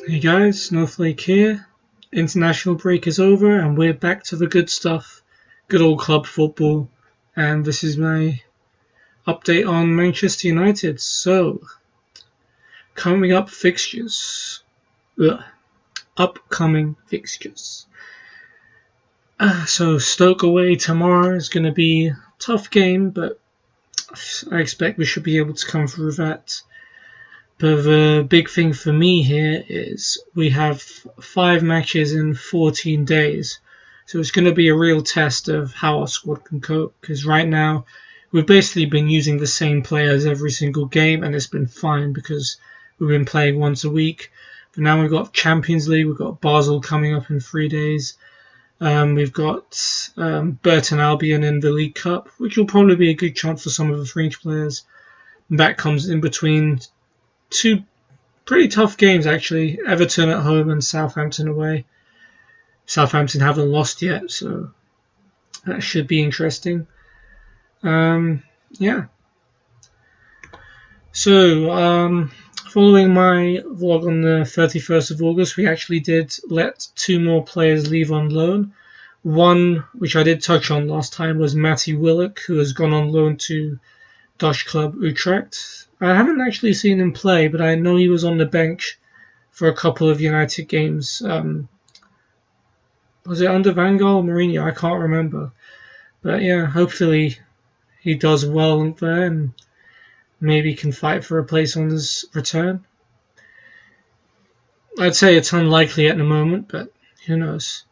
Hey guys, Snowflake here. International break is over and we're back to the good stuff. Good old club football. And this is my update on Manchester United. So, coming up fixtures. Ugh. Upcoming fixtures. So Stoke away tomorrow is going to be a tough game, but I expect we should be able to come through that. But the big thing for me here is we have 5 matches in 14 days. So it's going to be a real test of how our squad can cope. Because right now, we've basically been using the same players every single game, and it's been fine because we've been playing once a week. But now we've got Champions League, we've got Basel coming up in 3 days. We've got Burton Albion in the League Cup, which will probably be a good chance for some of the French players. And that comes in between 2 pretty tough games, actually. Everton at home and Southampton away. Southampton haven't lost yet, so that should be interesting. Yeah. So, following my vlog on the 31st of August, we actually did let 2 more players leave on loan. One, which I did touch on last time, was Matty Willock, who has gone on loan to Dutch club Utrecht. I haven't actually seen him play, but I know he was on the bench for a couple of United games. Was it under Van Gaal or Mourinho? I can't remember. But yeah, hopefully he does well there and maybe can fight for a place on his return. I'd say it's unlikely at the moment, but who knows.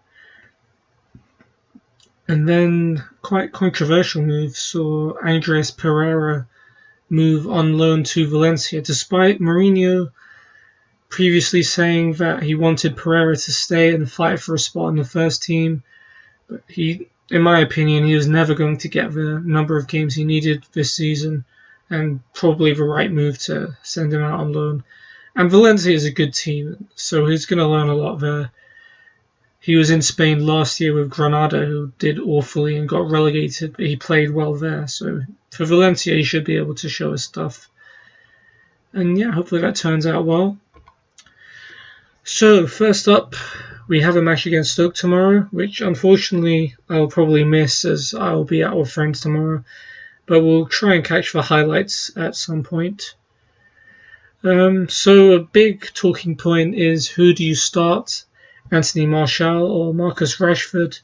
And then quite controversial moves saw Andres Pereira move on loan to Valencia, despite Mourinho previously saying that he wanted Pereira to stay and fight for a spot in the first team. But he, in my opinion, he was never going to get the number of games he needed this season, and probably the right move to send him out on loan. And Valencia is a good team, so he's going to learn a lot there. He was in Spain last year with Granada, who did awfully and got relegated, but he played well there. So for Valencia, he should be able to show his stuff. And yeah, hopefully that turns out well. So first up, we have a match against Stoke tomorrow, which unfortunately I'll probably miss as I'll be out with friends tomorrow. But we'll try and catch the highlights at some point. So a big talking point is, who do you start? Anthony Martial or Marcus Rashford?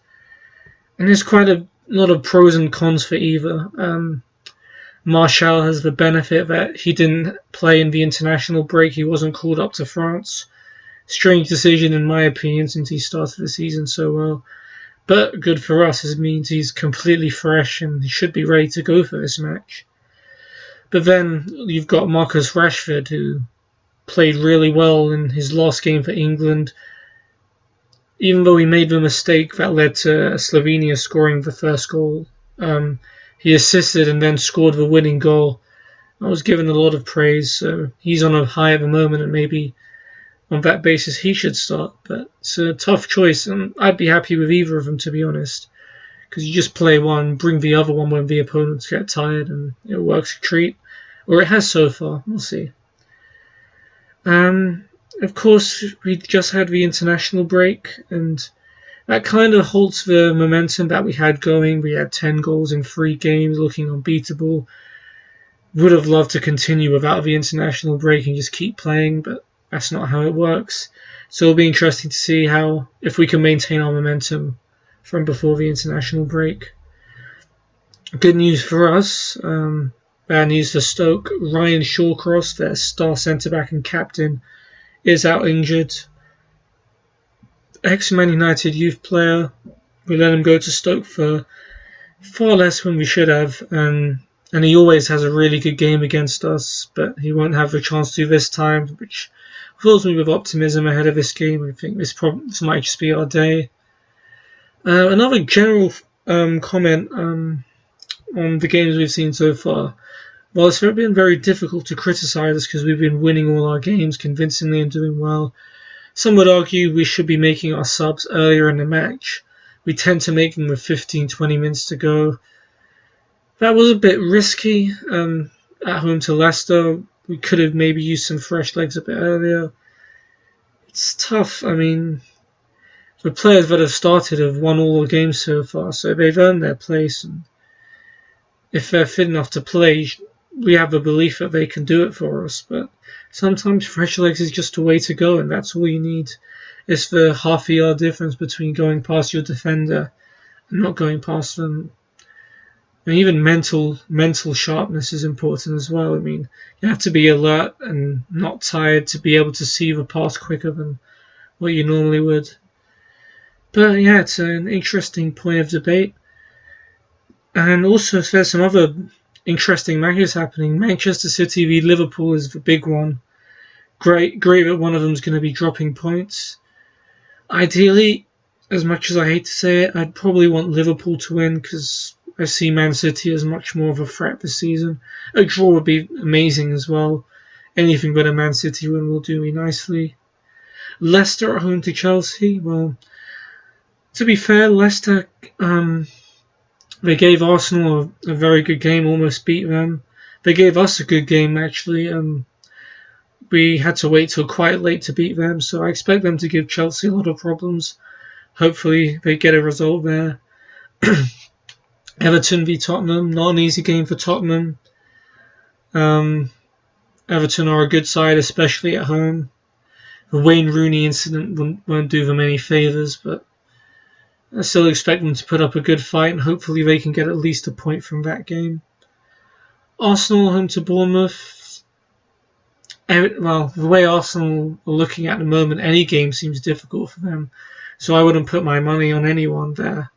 And there's quite a lot of pros and cons for either. Martial has the benefit that he didn't play in the international break. He wasn't called up to France. Strange decision in my opinion, since he started the season so well. But good for us, as it means he's completely fresh and he should be ready to go for this match. But then you've got Marcus Rashford, who played really well in his last game for England. Even though he made the mistake that led to Slovenia scoring the first goal, he assisted and then scored the winning goal. I was given a lot of praise, so he's on a high at the moment, and maybe on that basis he should start. But it's a tough choice, and I'd be happy with either of them, to be honest, because you just play one, bring the other one when the opponents get tired, and it works a treat. Or it has so far, we'll see. Of course, we just had the international break, and that kind of halts the momentum that we had going. We had 10 goals in 3 games, looking unbeatable. Would have loved to continue without the international break and just keep playing, but that's not how it works. So it'll be interesting to see if we can maintain our momentum from before the international break. Good news for us, bad news for Stoke. Ryan Shawcross, their star centre-back and captain, is out injured. Ex-Man United youth player. We let him go to Stoke for far less than we should have, and he always has a really good game against us, but he won't have the chance to this time, which fills me with optimism ahead of this game. I think this might just be our day. Another general comment on the games we've seen so far. Well, it's been very difficult to criticise us because we've been winning all our games convincingly and doing well. Some would argue we should be making our subs earlier in the match. We tend to make them with 15-20 minutes to go. That was a bit risky at home to Leicester. We could have maybe used some fresh legs a bit earlier. It's tough. I mean, the players that have started have won all the games so far, so they've earned their place. And if they're fit enough to play, we have a belief that they can do it for us. But sometimes fresh legs is just a way to go, and that's all you need. It's the half a yard difference between going past your defender and not going past them. And even mental sharpness is important as well. I mean, you have to be alert and not tired to be able to see the pass quicker than what you normally would. But yeah, it's an interesting point of debate. And also, there's some other interesting matches happening. Manchester City v Liverpool is the big one. Great that one of them is going to be dropping points. Ideally, as much as I hate to say it, I'd probably want Liverpool to win because I see Man City as much more of a threat this season. A draw would be amazing as well. Anything but a Man City win will do me nicely. Leicester at home to Chelsea. Well, to be fair, Leicester, they gave Arsenal a very good game, almost beat them. They gave us a good game, actually. We had to wait till quite late to beat them, so I expect them to give Chelsea a lot of problems. Hopefully they get a result there. Everton v Tottenham, not an easy game for Tottenham. Everton are a good side, especially at home. The Wayne Rooney incident won't do them any favours, but I still expect them to put up a good fight, and hopefully they can get at least a point from that game. Arsenal home to Bournemouth. Well, the way Arsenal are looking at the moment, any game seems difficult for them, so I wouldn't put my money on anyone there.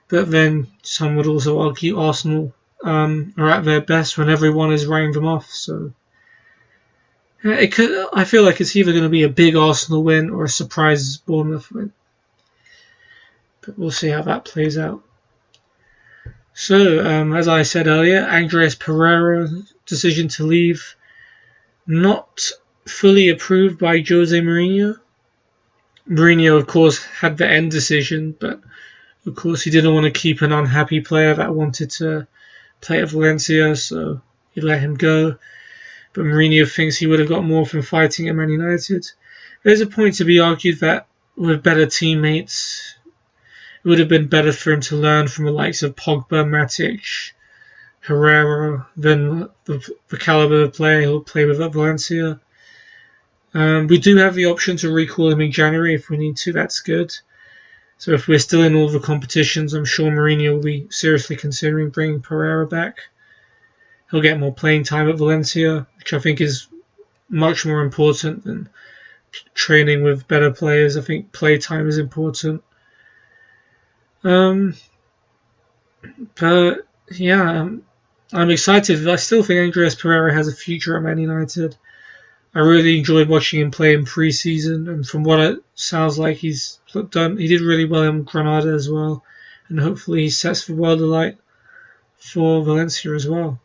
But then some would also argue Arsenal are at their best when everyone is writing them off. So I feel like it's either going to be a big Arsenal win or a surprise Bournemouth win. But we'll see how that plays out. So, as I said earlier, Andreas Pereira's decision to leave, not fully approved by Jose Mourinho. Mourinho, of course, had the end decision, but of course he didn't want to keep an unhappy player that wanted to play at Valencia, so he let him go. But Mourinho thinks he would have got more from fighting at Man United. There's a point to be argued that with better teammates, it would have been better for him to learn from the likes of Pogba, Matic, Herrera than the caliber of player he'll play with at Valencia. We do have the option to recall him in January if we need to. That's good. So if we're still in all the competitions, I'm sure Mourinho will be seriously considering bringing Pereira back. He'll get more playing time at Valencia, which I think is much more important than training with better players. I think play time is important. But yeah, I'm excited. I still think Andreas Pereira has a future at Man United. I really enjoyed watching him play in pre-season, and from what it sounds like he's done, he did really well in Granada as well, and hopefully he sets the world alight for Valencia as well.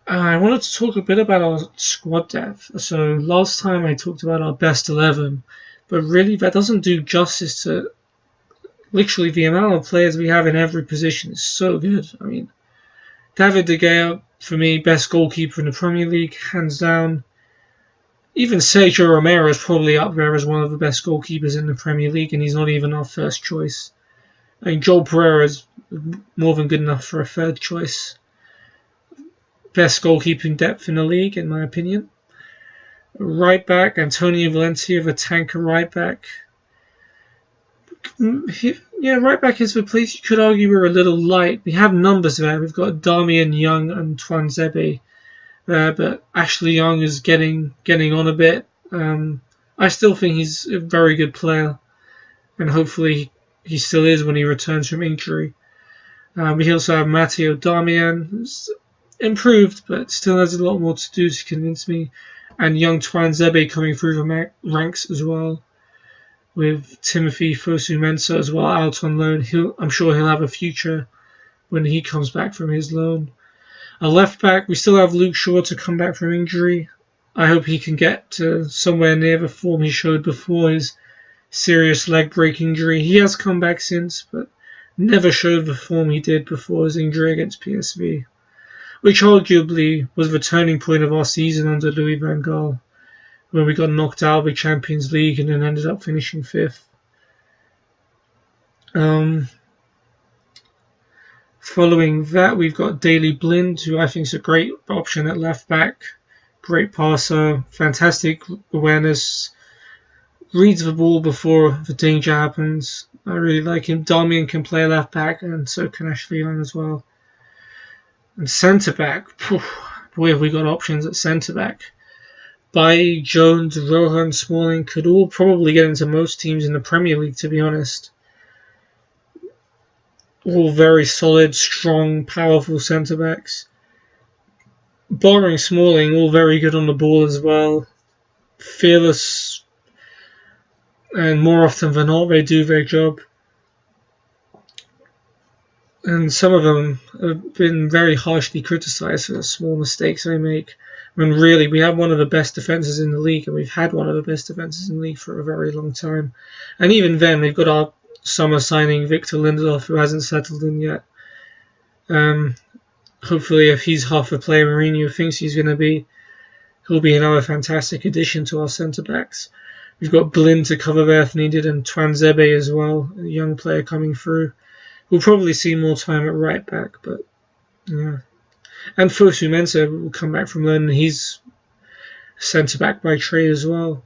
I wanted to talk a bit about our squad depth. So last time I talked about our best 11, but really that doesn't do justice to literally the amount of players we have in every position is so good. I mean, David De Gea, for me, best goalkeeper in the Premier League, hands down. Even Sergio Romero is probably up there as one of the best goalkeepers in the Premier League, and he's not even our first choice. I mean, Joel Pereira is more than good enough for a third choice. Best goalkeeping depth in the league, in my opinion. Right back, Antonio Valencia, the tanker right back. Right back is the place you could argue we're a little light. We have numbers there. We've got Darmian, Young, and Tuanzebe there, but Ashley Young is getting on a bit. I still think he's a very good player, and hopefully he still is when he returns from injury. We also have Matteo Darmian, who's improved, but still has a lot more to do to convince me. And young Tuanzebe coming through the ranks as well, with Timothy Fosu-Mensah as well out on loan. I'm sure he'll have a future when he comes back from his loan. A left back, we still have Luke Shaw to come back from injury. I hope he can get to somewhere near the form he showed before his serious leg break injury. He has come back since, but never showed the form he did before his injury against PSV, which arguably was the turning point of our season under Louis van Gaal, when we got knocked out of the Champions League and then ended up finishing 5th. Following that, we've got Daley Blind, who I think is a great option at left back. Great passer, fantastic awareness, reads the ball before the danger happens. I really like him. Darmian can play left back, and so can Ashley Young as well. And centre back, boy, have we got options at centre back. Bailly, Jones, Rohan, Smalling could all probably get into most teams in the Premier League, to be honest. All very solid, strong, powerful centre backs. Barring Smalling, all very good on the ball as well. Fearless, and more often than not, they do their job. And some of them have been very harshly criticised for the small mistakes they make. When really, we have one of the best defences in the league, and we've had one of the best defences in the league for a very long time. And even then, we've got our summer signing, Victor Lindelof, who hasn't settled in yet. Hopefully, if he's half the player Mourinho thinks he's going to be, he'll be another fantastic addition to our centre-backs. We've got Blind to cover there if needed, and Twanzebe as well, a young player coming through. We'll probably see more time at right back, but yeah. And Fosu Mensah will come back from London. He's centre-back by trade as well.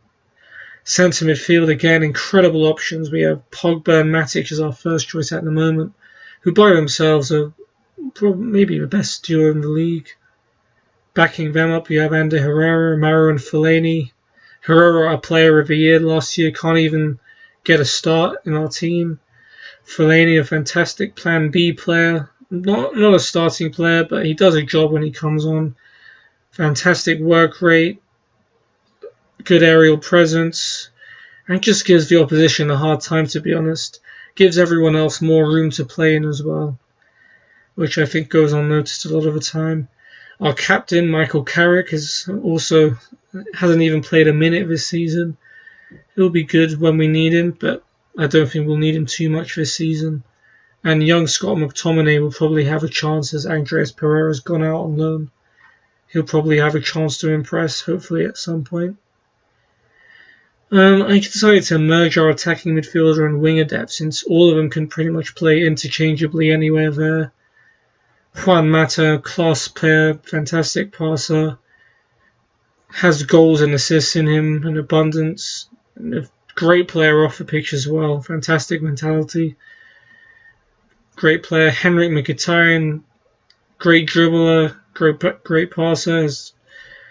Centre midfield, again, incredible options. We have Pogba and Matic as our first choice at the moment, who by themselves are probably maybe the best duo in the league. Backing them up, you have Ander Herrera, Maro and Fellaini. Herrera, a player of the year last year, can't even get a start in our team. Fellaini, a fantastic Plan B player. Not a starting player, but he does a job when he comes on. Fantastic work rate, good aerial presence, and just gives the opposition a hard time, to be honest. Gives everyone else more room to play in as well, which I think goes unnoticed a lot of the time. Our captain, Michael Carrick, hasn't even played a minute this season. He'll be good when we need him, but I don't think we'll need him too much this season. And young Scott McTominay will probably have a chance as Andreas Pereira's gone out on loan. He'll probably have a chance to impress, hopefully at some point. I decided to merge our attacking midfielder and winger depth, since all of them can pretty much play interchangeably anywhere there. Juan Mata, class player, fantastic passer, has goals and assists in him in abundance, and a great player off the pitch as well, fantastic mentality. Great player, Henrik Mkhitaryan, great dribbler, great passer, has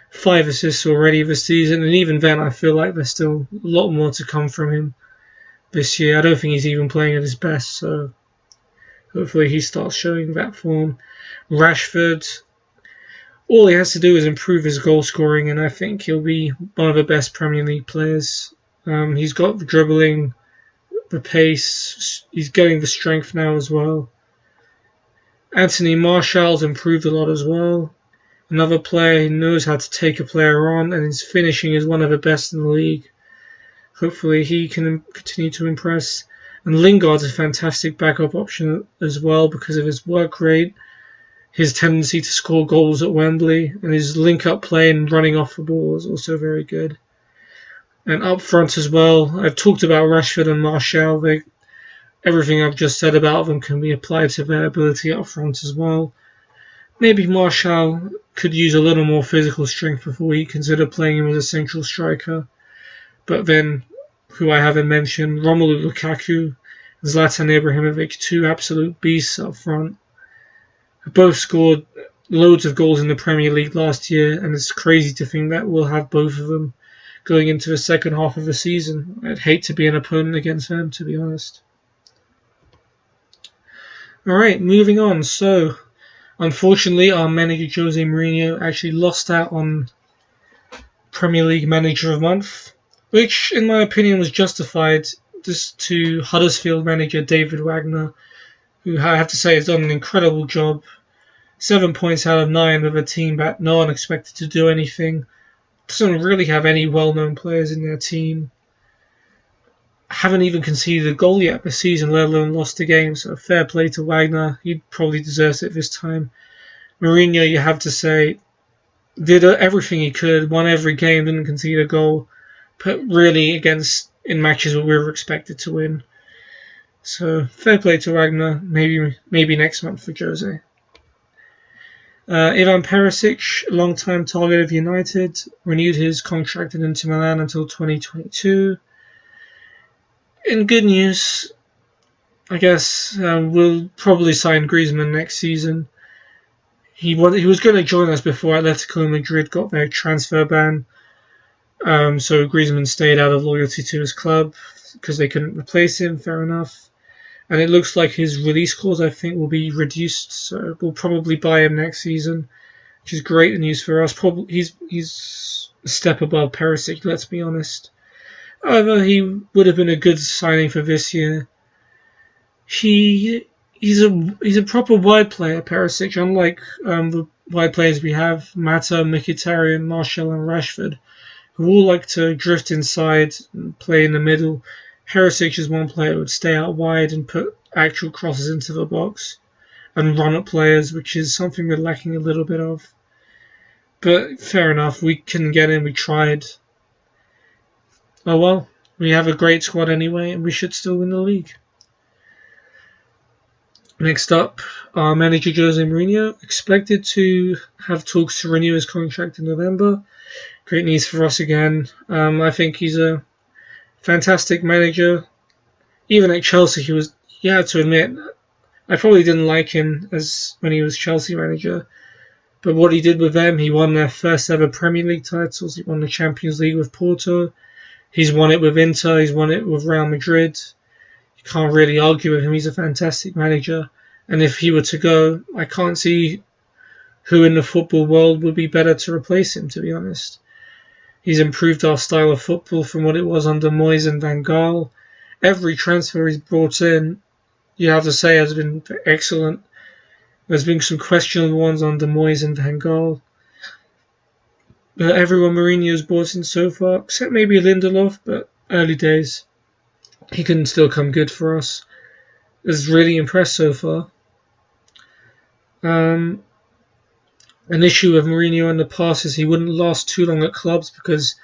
5 assists already this season, and even then I feel like there's still a lot more to come from him this year. I don't think he's even playing at his best, so hopefully he starts showing that form. Rashford, all he has to do is improve his goal scoring, and I think he'll be one of the best Premier League players. He's got the dribbling, the pace, he's getting the strength now as well. Anthony Martial's improved a lot as well. Another player who knows how to take a player on, and his finishing is one of the best in the league. Hopefully he can continue to impress. And Lingard's a fantastic backup option as well because of his work rate, his tendency to score goals at Wembley, and his link-up play and running off the ball is also very good. And up front as well, I've talked about Rashford and Martial. Everything I've just said about them can be applied to their ability up front as well. Maybe Martial could use a little more physical strength before we consider playing him as a central striker. But then, who I haven't mentioned, Romelu Lukaku and Zlatan Ibrahimovic, 2 absolute beasts up front. Both scored loads of goals in the Premier League last year, and it's crazy to think that we'll have both of them going into the second half of the season. I'd hate to be an opponent against them, to be honest. Alright, moving on. So, unfortunately, our manager Jose Mourinho actually lost out on Premier League Manager of the Month, which, in my opinion, was justified just to Huddersfield manager David Wagner, who I have to say has done an incredible job. 7 points out of 9 with a team that no one expected to do anything. Doesn't really have any well-known players in their team. Haven't even conceded a goal yet this season, let alone lost a game. So fair play to Wagner. He probably deserves it this time. Mourinho, you have to say, did everything he could, won every game, didn't concede a goal, but really against in matches where we were expected to win. So fair play to Ragnar. Maybe next month for Jose. Ivan Perisic, long-time target of United, renewed his contract at Inter Milan until 2022. In good news, I guess we'll probably sign Griezmann next season. He was going to join us before Atletico Madrid got their transfer ban, so Griezmann stayed out of loyalty to his club because they couldn't replace him. Fair enough. And it looks like his release clause, I think, will be reduced, so we'll probably buy him next season, which is great news for us. Probably he's a step above Perisic, let's be honest. However, he would have been a good signing for this year. He's a proper wide player, Perisic, unlike the wide players we have, Mata, Mkhitaryan, Martial and Rashford, who all like to drift inside and play in the middle. Perisic is one player who would stay out wide and put actual crosses into the box and run at players, which is something we're lacking a little bit of. But fair enough, we can get him, we tried. Oh well, we have a great squad anyway, and we should still win the league. Next up, our manager Jose Mourinho, expected to have talks to renew his contract in November. Great news for us again. I think he's a fantastic manager. Even at Chelsea, you had to admit, I probably didn't like him as when he was Chelsea manager. But what he did with them, he won their first ever Premier League titles. He won the Champions League with Porto. He's won it with Inter. He's won it with Real Madrid. You can't really argue with him. He's a fantastic manager. And if he were to go, I can't see who in the football world would be better to replace him, to be honest. He's improved our style of football from what it was under Moyes and Van Gaal. Every transfer he's brought in, you have to say, has been excellent. There's been some questionable ones under Moyes and Van Gaal. But everyone Mourinho's brought in so far, except maybe Lindelof, but early days. He can still come good for us. Is really impressed so far. An issue with Mourinho in the past is he wouldn't last too long at clubs because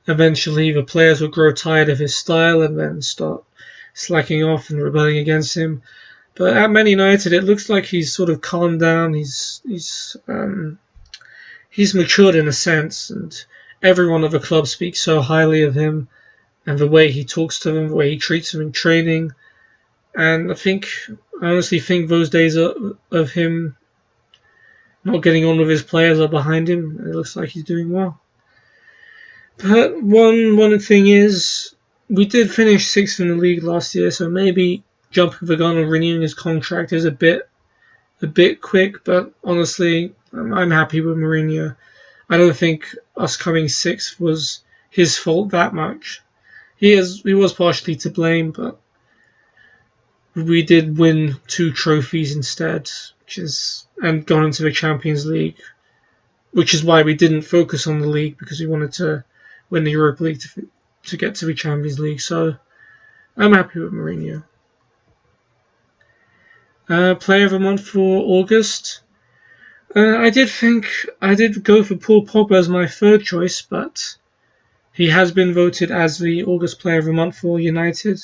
eventually the players would grow tired of his style and then start slacking off and rebelling against him. But at Man United, it looks like he's sort of calmed down. He's matured in a sense, and everyone at the club speaks so highly of him and the way he talks to them, the way he treats them in training. And I honestly think those days of him not getting on with his players are behind him. It looks like he's doing well. But one thing is, we did finish 6th in the league last year, so maybe jumping the gun on renewing his contract is a bit quick. But honestly, I'm happy with Mourinho. I don't think us coming 6th was his fault that much. He was partially to blame, but we did win 2 trophies instead, and gone into the Champions League, which is why we didn't focus on the league, because we wanted to win the Europa League to get to the Champions League. So I'm happy with Mourinho. Player of the month for August. I did go for Paul Pogba as my third choice, but he has been voted as the August Player of the Month for United.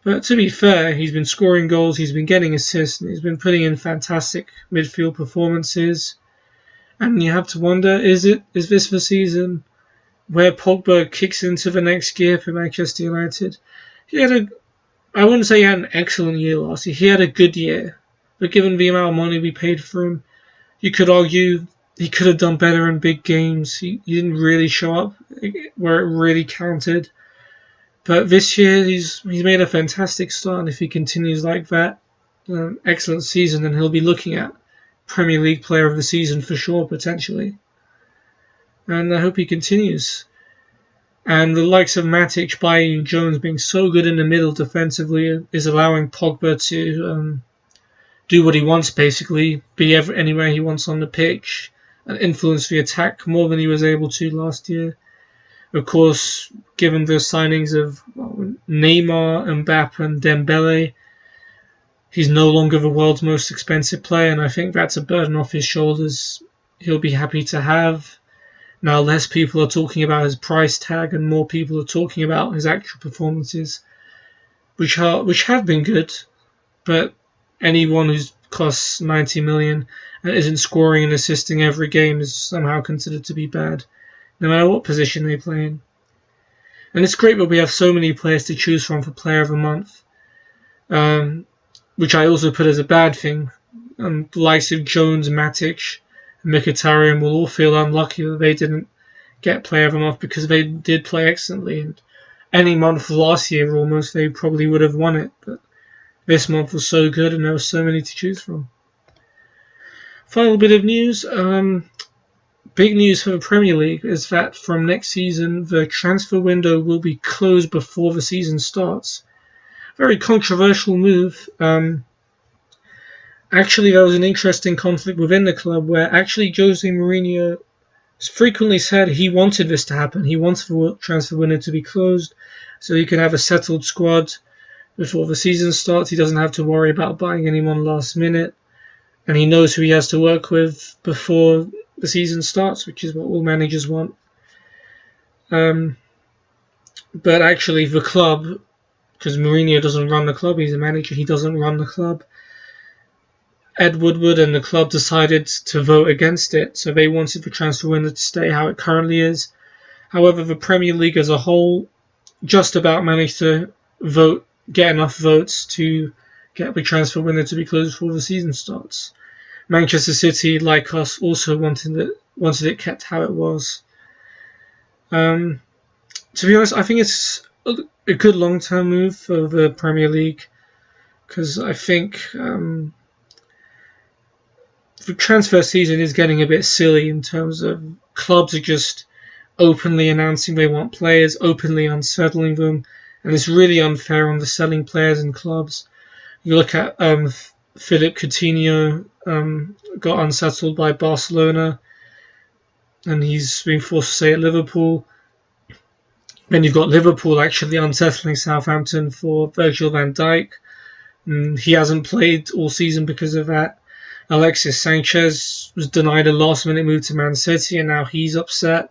But to be fair, he's been scoring goals, he's been getting assists, and he's been putting in fantastic midfield performances. And you have to wonder, is this the season where Pogba kicks into the next gear for Manchester United? I wouldn't say he had an excellent year last year. He had a good year. But given the amount of money we paid for him, you could argue he could have done better in big games. He didn't really show up where it really counted. But this year, he's made a fantastic start, and if he continues like that, excellent season, then he'll be looking at Premier League Player of the Season for sure, potentially. And I hope he continues. And the likes of Matic, Bailly, and Jones being so good in the middle defensively is allowing Pogba to do what he wants, basically, be anywhere he wants on the pitch, and influence the attack more than he was able to last year. Of course, given the signings of Neymar, Mbappe and Dembele, he's no longer the world's most expensive player, and I think that's a burden off his shoulders he'll be happy to have. Now less people are talking about his price tag and more people are talking about his actual performances, which have been good, but anyone who's costs 90 million and isn't scoring and assisting every game is somehow considered to be bad, no matter what position they play in. And it's great that we have so many players to choose from for Player of the Month, which I also put as a bad thing. The likes of Jones, Matic, and Mkhitaryan will all feel unlucky that they didn't get Player of the Month because they did play excellently. And any month last year almost they probably would have won it, but this month was so good and there were so many to choose from. Final bit of news. Big news for the Premier League is that from next season the transfer window will be closed before the season starts. Very controversial move. Actually, there was an interesting conflict within the club where actually Jose Mourinho frequently said he wanted this to happen. He wants the transfer window to be closed so he can have a settled squad before the season starts. He doesn't have to worry about buying anyone last minute. And he knows who he has to work with before the season starts, which is what all managers want. But actually the club, because Mourinho doesn't run the club, he's a manager, he doesn't run the club. Ed Woodward and the club decided to vote against it, so they wanted the transfer window to stay how it currently is. However, the Premier League as a whole just about managed to get enough votes to get the transfer window to be closed before the season starts. Manchester City, like us, also wanted it kept how it was. To be honest, I think it's a good long-term move for the Premier League because I think the transfer season is getting a bit silly in terms of clubs are just openly announcing they want players, openly unsettling them, and it's really unfair on the selling players and clubs. You look at Philip Coutinho got unsettled by Barcelona, and he's been forced to stay at Liverpool. Then you've got Liverpool actually unsettling Southampton for Virgil van Dijk. He hasn't played all season because of that. Alexis Sanchez was denied a last-minute move to Man City, and now he's upset.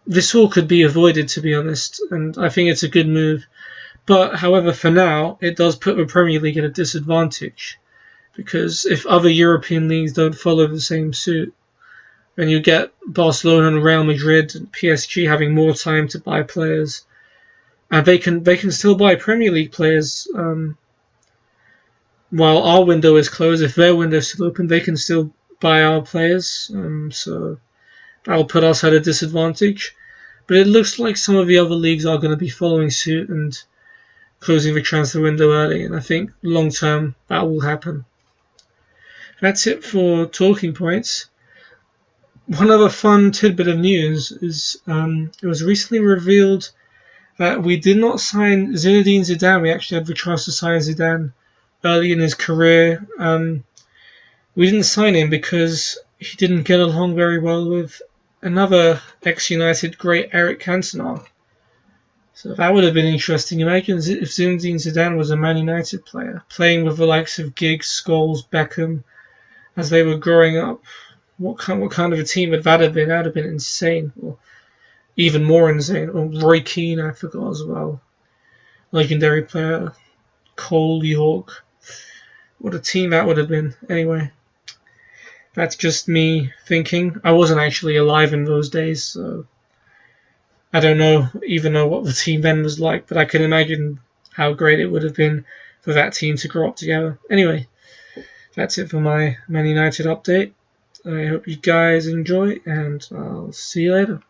This all could be avoided, to be honest, and I think it's a good move. But, however, for now, it does put the Premier League at a disadvantage, because if other European leagues don't follow the same suit, then you get Barcelona and Real Madrid and PSG having more time to buy players, and they can still buy Premier League players. While our window is closed, if their window is still open, they can still buy our players. So that'll put us at a disadvantage. But it looks like some of the other leagues are going to be following suit and closing the transfer window early. And I think long term that will happen. That's it for talking points. One other fun tidbit of news is it was recently revealed that we did not sign Zinedine Zidane. We actually had the chance to sign Zidane early in his career. We didn't sign him because he didn't get along very well with another ex-United great, Eric Cantona. So that would have been interesting. Imagine if Zinedine Zidane was a Man United player, playing with the likes of Giggs, Scholes, Beckham, as they were growing up. What kind of a team would that have been? That would have been insane. Or even more insane. Or Roy Keane, I forgot as well. Legendary player. Cole, York. What a team that would have been. Anyway, that's just me thinking. I wasn't actually alive in those days, so I don't even know what the team then was like, but I can imagine how great it would have been for that team to grow up together. Anyway, that's it for my Man United update. I hope you guys enjoy, and I'll see you later.